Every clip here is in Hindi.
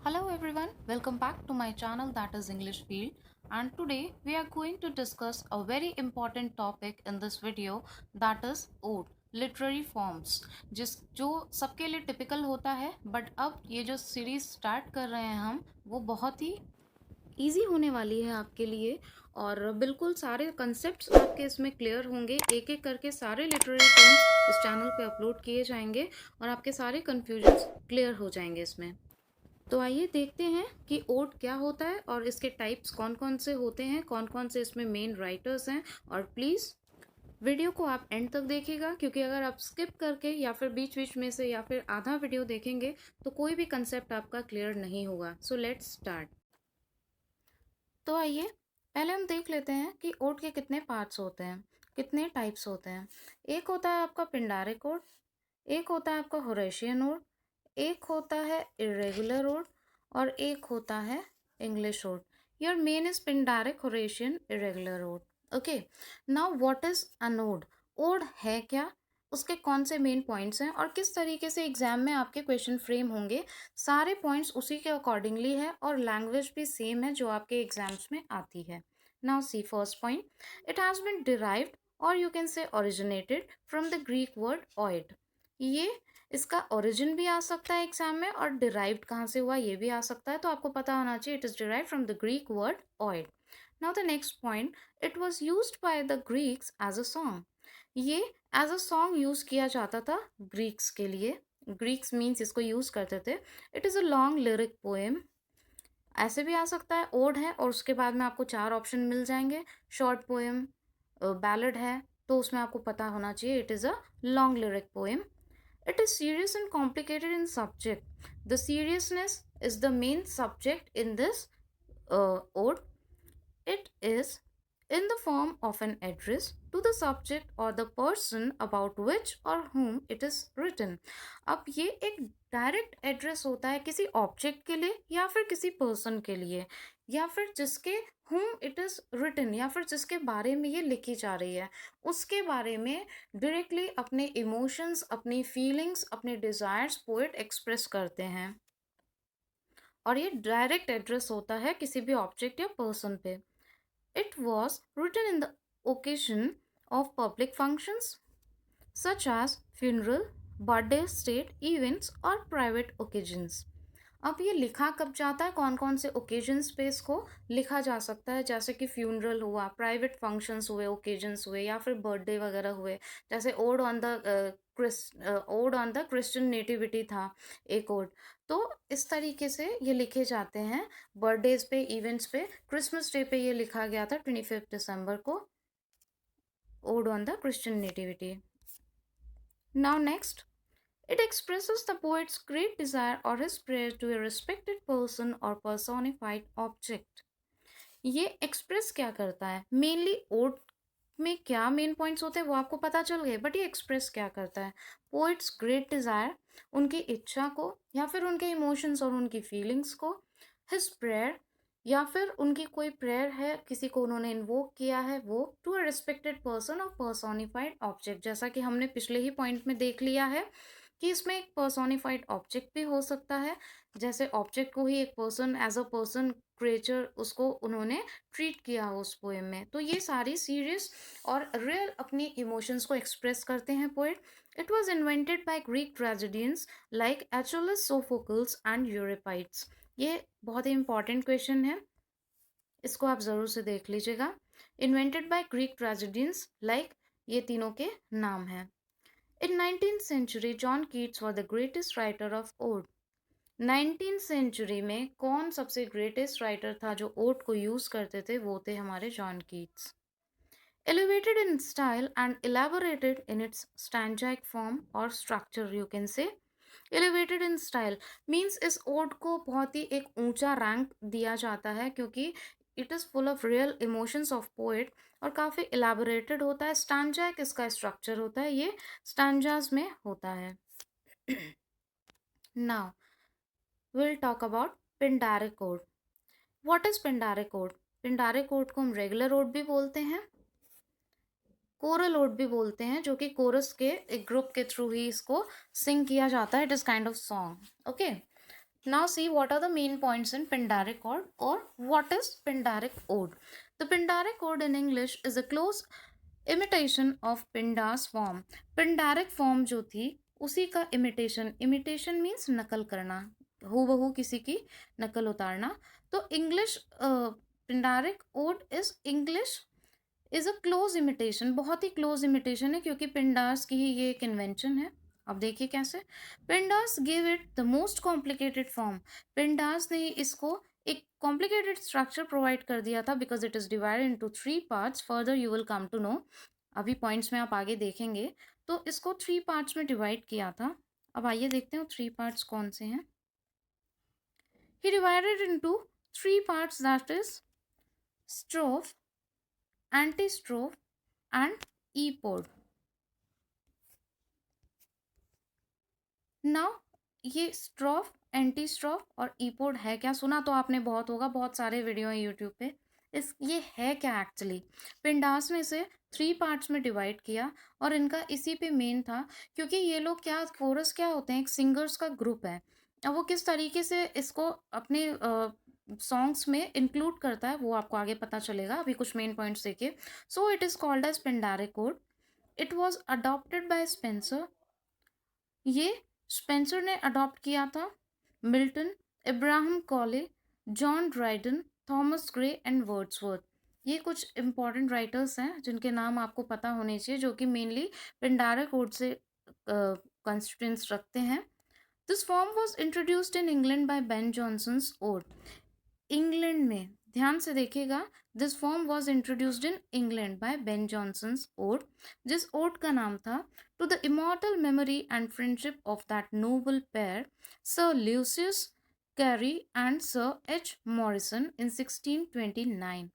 Hello everyone, welcome back to my channel that is English Field, and today we are going to discuss a very important topic in this video, that is ode literary forms जो सबके लिए टिपिकल होता है, बट अब ये जो सीरीज स्टार्ट कर रहे हैं हम वो बहुत ही ईजी होने वाली है आपके लिए। और बिल्कुल सारे कंसेप्ट्स आपके इसमें क्लियर होंगे, एक एक करके सारे लिटरेरी टर्म्स इस चैनल पे अपलोड किए जाएंगे और आपके सारे कन्फ्यूजन्स क्लियर हो जाएंगे इसमें। तो आइए देखते हैं कि ओड क्या होता है और इसके टाइप्स कौन कौन से होते हैं, कौन कौन से इसमें मेन राइटर्स हैं। और प्लीज़ वीडियो को आप एंड तक देखिएगा, क्योंकि अगर आप स्किप करके या फिर बीच बीच में से या फिर आधा वीडियो देखेंगे तो कोई भी कंसेप्ट आपका क्लियर नहीं होगा। So let's start. तो आइए पहले हम देख लेते हैं कि ओड के कितने पार्ट्स होते हैं, कितने टाइप्स होते हैं। एक होता है आपका पिंडारिक ओड, एक होता है आपका होरेशियन ओड, एक होता है इरेगुलर ओड और एक होता है English ode. Your main is Pindaric, Horatian, irregular ode. Okay, now what is an ode? Ode है क्या, उसके कौन से मेन पॉइंट्स हैं और किस तरीके से एग्जाम में आपके क्वेश्चन फ्रेम होंगे, सारे पॉइंट्स उसी के अकॉर्डिंगली है और लैंग्वेज भी सेम है जो आपके एग्जाम्स में आती है। Now see first point, it has been derived और you can say originated from the Greek word ode. ये इसका ओरिजिन भी आ सकता है एग्जाम में और डिराइव्ड कहाँ से हुआ ये भी आ सकता है, तो आपको पता होना चाहिए it is derived from the Greek word oide. Now the next point, it was used by the Greeks as a song. ये एज अ सॉन्ग यूज किया जाता था ग्रीक्स के लिए, ग्रीक्स मीन्स इसको यूज करते थे। It is a long lyric poem, ऐसे भी आ सकता है ओड है और उसके बाद में आपको चार ऑप्शन मिल जाएंगे, शॉर्ट पोएम, बैलड है, तो उसमें आपको पता होना चाहिए it is a long lyric poem. It is serious and complicated in subject. The seriousness is the main subject in this ode. It is in the form of an address to the subject or the person about which or whom it is written. अब ये एक डायरेक्ट एड्रेस होता है किसी ऑब्जेक्ट के लिए या फिर किसी पर्सन के लिए, या फिर जिसके whom it is written, या फिर जिसके बारे में ये लिखी जा रही है उसके बारे में डायरेक्टली अपने इमोशंस, अपनी फीलिंग्स, अपने डिज़ायर्स पोएट एक्सप्रेस करते हैं। और ये डायरेक्ट एड्रेस होता है किसी भी ऑब्जेक्ट या पर्सन पे। It was written in the occasion of public functions such as funeral, birthday, state events or private occasions. अब ये लिखा कब जाता है, कौन कौन से ओकेजन्स पे इसको लिखा जा सकता है, जैसे कि फ्यूनरल हुआ, प्राइवेट फंक्शंस हुए, ओकेजन्स हुए, या फिर बर्थडे वगैरह हुए। जैसे odd on the Christian nativity था एक ओड, तो इस तरीके से ये लिखे जाते हैं बर्थडेज पे, इवेंट्स पे। क्रिसमस डे पे ये लिखा गया था 25 दिसंबर को, odd on the Christian nativity. Now next, it expresses the poet's great desire or his prayer to a respected person or personified object. ये एक्सप्रेस क्या करता है, मेनली ओड में क्या मेन पॉइंट्स होते हैं वो आपको पता चल गए, बट ये एक्सप्रेस क्या करता है, पोइट्स ग्रेट डिज़ायर, उनकी इच्छा को या फिर उनके इमोशंस और उनकी फीलिंग्स को, हिज प्रेयर या फिर उनकी कोई प्रेयर है, किसी को उन्होंने इन्वोक किया है वो, टू अ रिस्पेक्टेड पर्सन और पर्सोनिफाइड ऑब्जेक्ट। जैसा कि हमने पिछले ही पॉइंट में देख लिया है कि इसमें एक पर्सोनिफाइड ऑब्जेक्ट भी हो सकता है, जैसे ऑब्जेक्ट को ही एक person, as a person, creature, उसको उन्होंने ट्रीट किया हो उस पोएम में। तो ये सारी सीरियस और रियल अपनी इमोशंस को एक्सप्रेस करते हैं poet. It was invented by Greek tragedians like Aeschylus, Sophocles and Euripides. ये बहुत ही इंपॉर्टेंट क्वेश्चन है, इसको आप ज़रूर से देख लीजिएगा। Invented by Greek tragedians like, ये तीनों के नाम हैं। In 19th century, John Keats was the greatest writer of ode. 19th century में कौन सबसे ग्रेटेस्ट राइटर था जो ओड को यूज करते थे, वो थे हमारे John Keats. Elevated in style and elaborated in its stanzaic form or structure, you can say. Elevated in style means इस ओड को बहुत ही एक ऊंचा रैंक दिया जाता है क्योंकि it is full of real emotions of poet और काफ़ी इलाबोरेटेड होता है। स्टैंजाइक इसका स्ट्रक्चर होता है, ये स्टैंजाज में होता है। Now will talk about Pindaric ode. What is Pindaric ode? Pindaric ode को हम रेगुलर ओड भी बोलते हैं, कोरल ओड भी बोलते हैं, जो कि कोरस के एक ग्रुप के थ्रू ही इसको सिंग किया जाता है। It is kind of song. Okay, Now see what are the main points in Pindaric ode or what is Pindaric ode. The Pindaric ode in English is a close imitation of Pindar's form. Pindaric form जो थी उसी का imitation means नकल करना, हूबहू किसी की नकल उतारना. तो English Pindaric ode is a close imitation, बहुत ही close imitation है क्योंकि पिंडास की ही ये एक इन्वेंशन है. अब देखिए कैसे. Pindar give it the most complicated form. Pindar ने इसको एक कॉम्प्लिकेटेड स्ट्रक्चर प्रोवाइड कर दिया था because it is divided into 3 parts. Further you will come to know, अभी पॉइंट्स में आप आगे देखेंगे. तो इसको 3 पार्ट्स में डिवाइड किया था. अब आइए देखते हैं 3 पार्ट्स कौन से हैं. He divided into 3 parts that is strophe, antistrophe and epode. Now ये स्ट्रोफ, एंटी स्ट्रोफ और ईपोड है क्या? सुना तो आपने बहुत होगा, बहुत सारे वीडियो हैं यूट्यूब पे. ये है क्या एक्चुअली? पिंडास में से 3 पार्ट्स में डिवाइड किया और इनका इसी पे मेन था क्योंकि ये लोग क्या, कोरस क्या होते हैं, एक सिंगर्स का ग्रुप है. अब वो किस तरीके से इसको अपने सॉन्ग्स में इंक्लूड करता है वो आपको आगे पता चलेगा. अभी कुछ मेन पॉइंट्स देखिए. So it is called as Pindaric ode. It was adopted by Spenser. ये स्पेंसर ने अडॉप्ट किया था. Milton, Abraham Cowley, John Dryden, Thomas Gray and Wordsworth, ये कुछ इंपॉर्टेंट राइटर्स हैं जिनके नाम आपको पता होने चाहिए, जो कि मेनली पिंडारिक कोड से कंस्टिट्यूएंट्स रखते हैं. This form was introduced in England by Ben Jonson's ode. England में, ध्यान से देखिएगा, this form was introduced in England by Ben Jonson's ode, जिस ओड का नाम था to the immortal memory and friendship of that noble pair sir Lucius Cary and sir H Morison in 1629.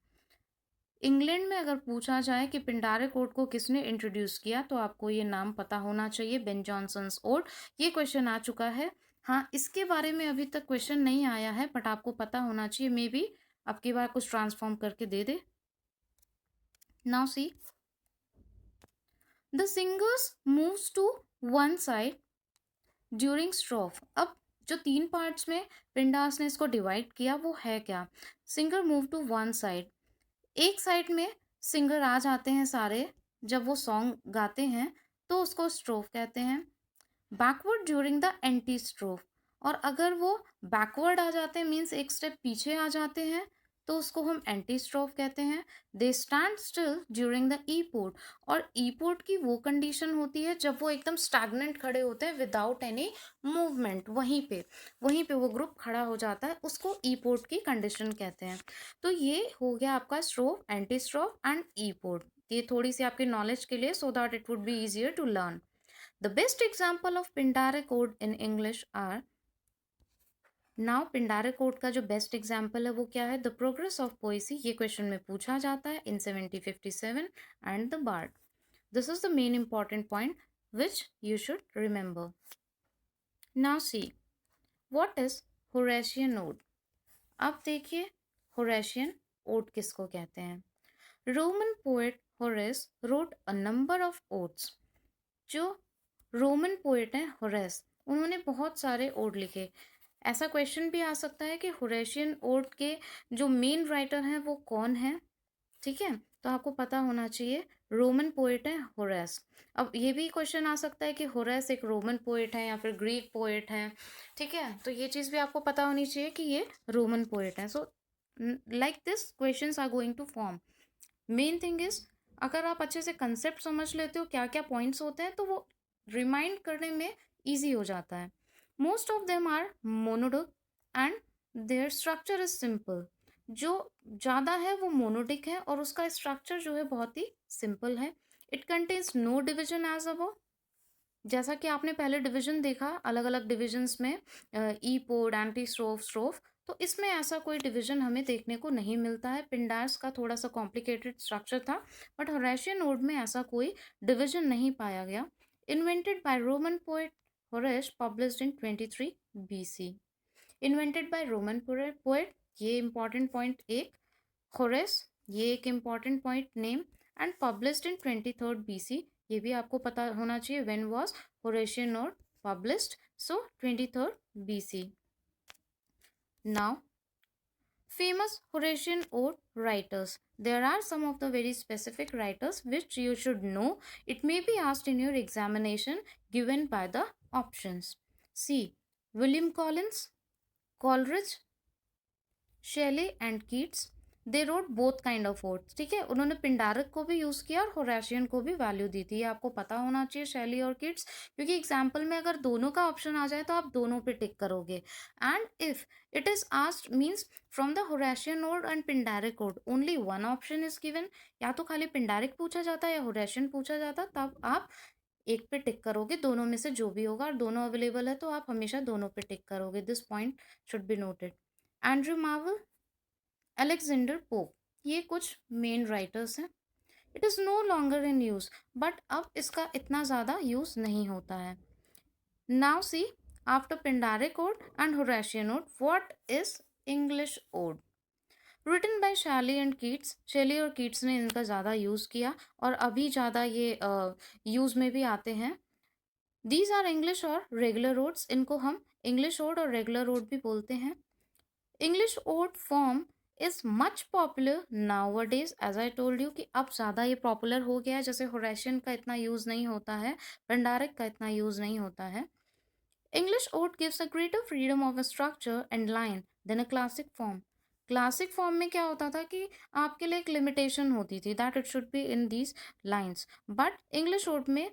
England में अगर पूछा जाए कि पिंडारिक ओड को किसने इंट्रोड्यूस किया तो आपको ये नाम पता होना चाहिए, बेन जॉनसन्स ओड. ये क्वेश्चन आ चुका है. हाँ, इसके बारे में अभी तक क्वेश्चन नहीं आया है बट आपको पता होना चाहिए. मे बी अब की बार कुछ ट्रांसफॉर्म करके दे दे. Now see, the singers moves to one side during strophe. अब जो 3 पार्ट्स में पिंडास ने इसको डिवाइड किया वो है क्या? Singer move to one side, एक साइड में सिंगर आ जाते हैं सारे जब वो सॉन्ग गाते हैं तो उसको स्ट्रोफ कहते हैं. बैकवर्ड ड्यूरिंग द एंटी स्ट्रोफ, और अगर वो बैकवर्ड आ जाते हैं मीन्स एक स्टेप पीछे आ जाते हैं तो उसको हम एंटी स्ट्रोफ कहते हैं. They stand still during the E port, और ई पोर्ट की वो कंडीशन होती है जब वो एकदम स्टैग्नेंट खड़े होते हैं विदाउट एनी मूवमेंट. वहीं पे वो ग्रुप खड़ा हो जाता है, उसको ई पोर्ट की कंडीशन कहते हैं. तो ये हो गया आपका strophe, antistrophe and epode. ये थोड़ी सी आपकी नॉलेज के लिए, so that it would be easier to learn. The best example of Pindaric ode in English are. Now Pindaric ode का जो बेस्ट एग्जाम्पल है वो क्या है? The progress of poesy. ये क्वेश्चन में पूछा जाता है in 1757 and the bard. This is the main important point which you should remember. Now see what is Horatian ode. अब देखिए होरेशियन ओड किसको कहते हैं. Roman poet Horace wrote a number of odes. जो रोमन पोएट हैं होरेस, उन्होंने बहुत सारे ओड लिखे. ऐसा क्वेश्चन भी आ सकता है कि होरेशियन ओड के जो मेन राइटर हैं वो कौन है. ठीक है, तो आपको पता होना चाहिए रोमन पोएट है होरेस. अब ये भी क्वेश्चन आ सकता है कि होरेस एक रोमन पोएट है या फिर ग्रीक पोएट है. ठीक है, तो ये चीज़ भी आपको पता होनी चाहिए कि ये रोमन पोएट है. So like this questions are going to form. Main thing is, अगर आप अच्छे से कंसेप्ट समझ लेते हो क्या क्या पॉइंट्स होते हैं तो वो रिमाइंड करने में ईजी हो जाता है. Most of them are monodic and their structure is simple. जो ज़्यादा है वो मोनोडिक है और उसका स्ट्रक्चर जो है बहुत ही सिंपल है. It contains no division as above. जैसा कि आपने पहले डिवीजन देखा अलग अलग डिविजन्स में, ई पोड, एंटी स्ट्रोफ, स्ट्रोफ, तो इसमें ऐसा कोई डिवीजन हमें देखने को नहीं मिलता है. पिंडार्स का थोड़ा सा कॉम्प्लिकेटेड स्ट्रक्चर था बट होरेशियन ओड में ऐसा कोई डिवीजन नहीं पाया गया. Invented by Roman poet Horace, published in 23 BC. Invented by Roman poet, ये इंपॉर्टेंट पॉइंट एक. होरेस, ये एक important point name. And published in 23rd BC, ये भी आपको पता होना चाहिए when was Horatian ode published. So 23rd BC. Now, famous Horatian ode writers. There are some of the very specific writers which you should know. It may be asked in your examination given by the options. C. William Collins, Coleridge, शेले and Keats. They wrote both kind of odds. ठीक है, उन्होंने पिंडारिक को भी यूज किया और होरेशियन को भी वैल्यू दी थी. ये आपको पता होना चाहिए, शेली और कीट्स, क्योंकि एग्जाम्पल में अगर दोनों का ऑप्शन आ जाए तो आप दोनों पे टिक करोगे. And if it is asked means from the Horatian ode and Pindaric ode only one option is given. या तो खाली पिंडारिक पूछा जाता है या होरेशियन पूछा जाता, तब आप एक पे टिक करोगे. दोनों में से जो भी होगा, और दोनों अवेलेबल है तो आप हमेशा दोनों पे टिक करोगे. This point should be noted. Andrew Marvell, Alexander Pope, ये कुछ मेन राइटर्स हैं. It is no longer in use, but अब इसका इतना ज़्यादा यूज़ नहीं होता है. Now see, after Pindaric ode and Horatian ode, what is English ode? Written by Shelley and Keats. Shelley और कीट्स ने इनका ज़्यादा यूज़ किया और अभी ज़्यादा ये यूज़ में भी आते हैं. दीज आर इंग्लिश और रेगुलर ओड्स. इनको हम इंग्लिश ओड और रेगुलर ओड भी बोलते हैं. English ode form is much popular nowadays. As I told you कि अब ज़्यादा ये पॉपुलर हो गया है. जैसे होरेशियन का इतना यूज़ नहीं होता है, पिंडारिक का इतना यूज़ नहीं होता है. English ode gives a greater freedom of structure and line than a classic form. Classic form में क्या होता था कि आपके लिए एक लिमिटेशन होती थी, that it should be in these lines. But English ode में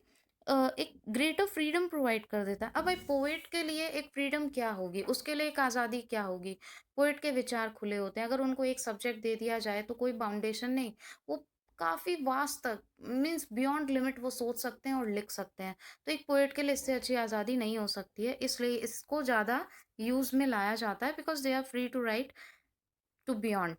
एक ग्रेटर फ्रीडम प्रोवाइड कर देता है. अब भाई पोएट के लिए एक फ्रीडम क्या होगी, उसके लिए एक आज़ादी क्या होगी. पोएट के विचार खुले होते हैं. अगर उनको एक सब्जेक्ट दे दिया जाए तो कोई बाउंडेशन नहीं, वो काफ़ी वास्ट तक मीन्स बियॉन्ड लिमिट वो सोच सकते हैं और लिख सकते हैं. तो एक पोएट के लिए इससे अच्छी आज़ादी नहीं हो सकती है, इसलिए इसको ज़्यादा यूज़ में लाया जाता है, because they are free to write to beyond.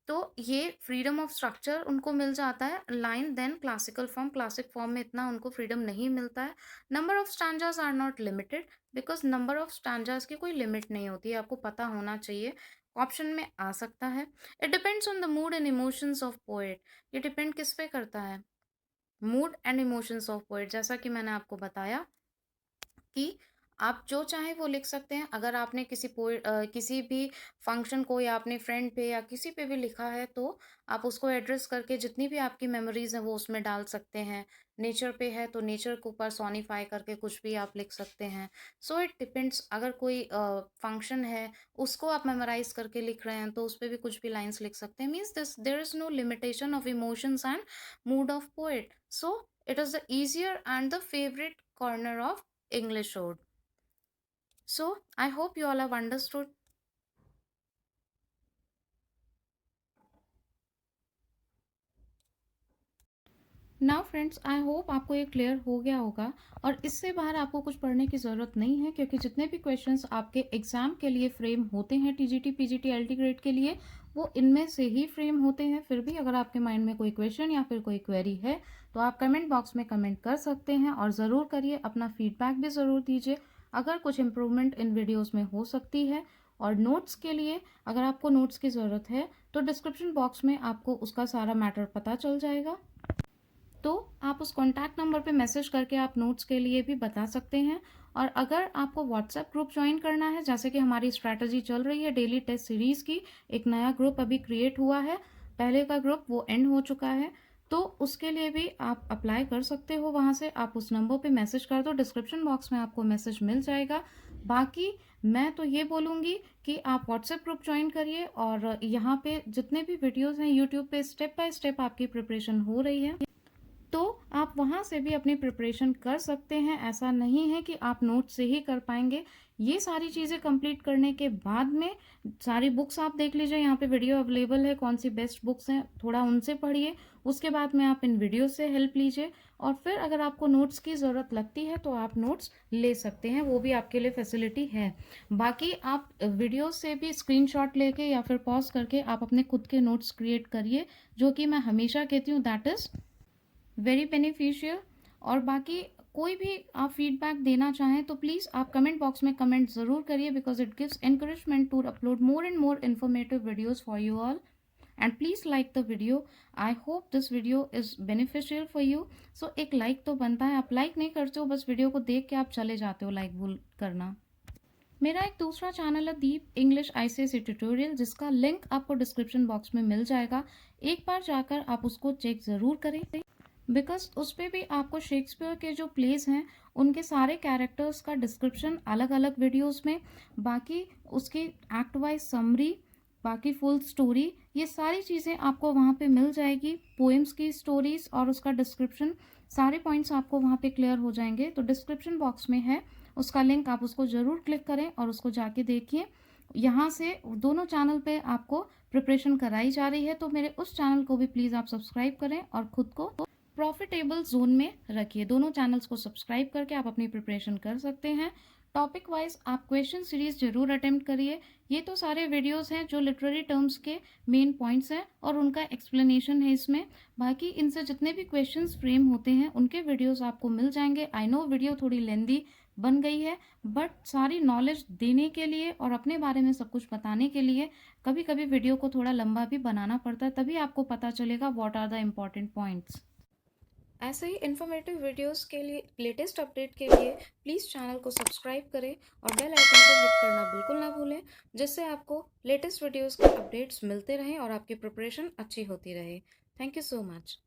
तो ये फ्रीडम ऑफ स्ट्रक्चर उनको मिल जाता है. Line than classical form. Classic form में इतना उनको फ्रीडम नहीं मिलता है. Number of stanzas are not limited, because number of stanzas की कोई लिमिट नहीं होती है. आपको पता होना चाहिए, ऑप्शन में आ सकता है. It depends on the mood and emotions of poet. ये डिपेंड किस पे करता है? Mood and emotions of poet. जैसा कि मैंने आपको बताया कि आप जो चाहें वो लिख सकते हैं. अगर आपने किसी भी फंक्शन को या अपने फ्रेंड पे या किसी पे भी लिखा है तो आप उसको एड्रेस करके जितनी भी आपकी मेमोरीज हैं वो उसमें डाल सकते हैं. नेचर पे है तो नेचर को पर्सोनिफाई करके कुछ भी आप लिख सकते हैं. So it depends. अगर कोई फंक्शन है उसको आप मेमोराइज करके लिख रहे हैं तो उस पर भी कुछ भी लाइन्स लिख सकते हैं. Means this there is no limitation of emotions and mood of poet. So it is the easier and the favourite corner of English ode. So, I hope you all have understood. Now friends, I hope आपको ये क्लियर हो गया होगा और इससे बाहर आपको कुछ पढ़ने की ज़रूरत नहीं है, क्योंकि जितने भी क्वेश्चंस आपके एग्ज़ाम के लिए फ्रेम होते हैं टीजीटी पीजीटी एलटी ग्रेड के लिए, वो इनमें से ही फ्रेम होते हैं. फिर भी अगर आपके माइंड में कोई क्वेश्चन या फिर कोई क्वेरी है तो आप कमेंट बॉक्स में कमेंट कर सकते हैं और ज़रूर करिए. अपना फीडबैक भी ज़रूर दीजिए अगर कुछ इम्प्रूवमेंट इन वीडियोज़ में हो सकती है. और नोट्स के लिए अगर आपको नोट्स की ज़रूरत है तो डिस्क्रिप्शन बॉक्स में आपको उसका सारा मैटर पता चल जाएगा. तो आप उस कॉन्टैक्ट नंबर पे मैसेज करके आप नोट्स के लिए भी बता सकते हैं. और अगर आपको व्हाट्सएप ग्रुप ज्वाइन करना है, जैसे कि हमारी स्ट्रैटेजी चल रही है डेली टेस्ट सीरीज़ की, एक नया ग्रुप अभी क्रिएट हुआ है. पहले का ग्रुप वो एंड हो चुका है, तो उसके लिए भी आप अप्लाई कर सकते हो. वहाँ से आप उस नंबर पे मैसेज कर दो, डिस्क्रिप्शन बॉक्स में आपको मैसेज मिल जाएगा. बाकी मैं तो ये बोलूँगी कि आप व्हाट्सएप ग्रुप ज्वाइन करिए और यहाँ पे जितने भी वीडियोज़ हैं यूट्यूब पे स्टेप बाय स्टेप आपकी प्रिपरेशन हो रही है, तो आप वहाँ से भी अपनी प्रिपरेशन कर सकते हैं. ऐसा नहीं है कि आप नोट से ही कर पाएंगे. ये सारी चीज़ें कंप्लीट करने के बाद में सारी बुक्स आप देख लीजिए, यहाँ पे वीडियो अवेलेबल है, कौन सी बेस्ट बुक्स हैं थोड़ा उनसे पढ़िए. उसके बाद में आप इन वीडियो से हेल्प लीजिए और फिर अगर आपको नोट्स की ज़रूरत लगती है तो आप नोट्स ले सकते हैं, वो भी आपके लिए फैसिलिटी है. बाकी आप वीडियो से भी स्क्रीनशॉट लेके या फिर पॉज करके आप अपने खुद के नोट्स क्रिएट करिए, जो कि मैं हमेशा कहती हूँ दैट इज़ वेरी बेनिफिशियल. और बाकी कोई भी आप फीडबैक देना चाहें तो प्लीज़ आप कमेंट बॉक्स में कमेंट ज़रूर करिए, because it gives encouragement to upload more and more informative videos for you all. And please like the video. I hope this video is beneficial for you. So एक लाइक तो बनता है. आप लाइक नहीं करते हो, बस वीडियो को देख के आप चले जाते हो लाइक भूल करना. मेरा एक दूसरा चैनल है दीप इंग्लिश आईसीएसई ट्यूटोरियल, जिसका लिंक आपको डिस्क्रिप्शन बॉक्स में मिल जाएगा। एक बार जाकर आप उसको चेक ज़रूर करें, बिकॉज उस पे भी आपको शेक्सपियर के जो प्लेस हैं उनके सारे कैरेक्टर्स का डिस्क्रिप्शन अलग अलग वीडियोस में, बाकी उसकी एक्ट वाइज समरी, बाकी फुल स्टोरी, ये सारी चीज़ें आपको वहाँ पे मिल जाएगी। पोएम्स की स्टोरीज और उसका डिस्क्रिप्शन, सारे पॉइंट्स आपको वहाँ पे क्लियर हो जाएंगे। तो डिस्क्रिप्शन बॉक्स में है उसका लिंक, आप उसको ज़रूर क्लिक करें और उसको जाके देखिए। यहाँ से दोनों चैनल पे आपको प्रिपरेशन कराई जा रही है, तो मेरे उस चैनल को भी प्लीज़ आप सब्सक्राइब करें और ख़ुद को प्रॉफिटेबल जोन में रखिए। दोनों चैनल्स को सब्सक्राइब करके आप अपनी प्रिपरेशन कर सकते हैं। टॉपिक वाइज आप क्वेश्चन सीरीज जरूर अटेम्प्ट करिए। ये तो सारे वीडियोस हैं जो लिटरेरी टर्म्स के मेन पॉइंट्स हैं और उनका एक्सप्लेनेशन है इसमें। बाकी इनसे जितने भी क्वेश्चंस फ्रेम होते हैं उनके वीडियोस आपको मिल जाएंगे। आई नो वीडियो थोड़ी लेंदी बन गई है, बट सारी नॉलेज देने के लिए और अपने बारे में सब कुछ बताने के लिए कभी कभी वीडियो को थोड़ा लंबा भी बनाना पड़ता है, तभी आपको पता चलेगा what are the important points. ऐसे ही इन्फॉर्मेटिव वीडियोस के लिए, लेटेस्ट अपडेट के लिए प्लीज़ चैनल को सब्सक्राइब करें और बेल आइकन को हिट करना बिल्कुल ना भूलें, जिससे आपको लेटेस्ट वीडियोस के अपडेट्स मिलते रहें और आपकी प्रिपरेशन अच्छी होती रहे। Thank you so much.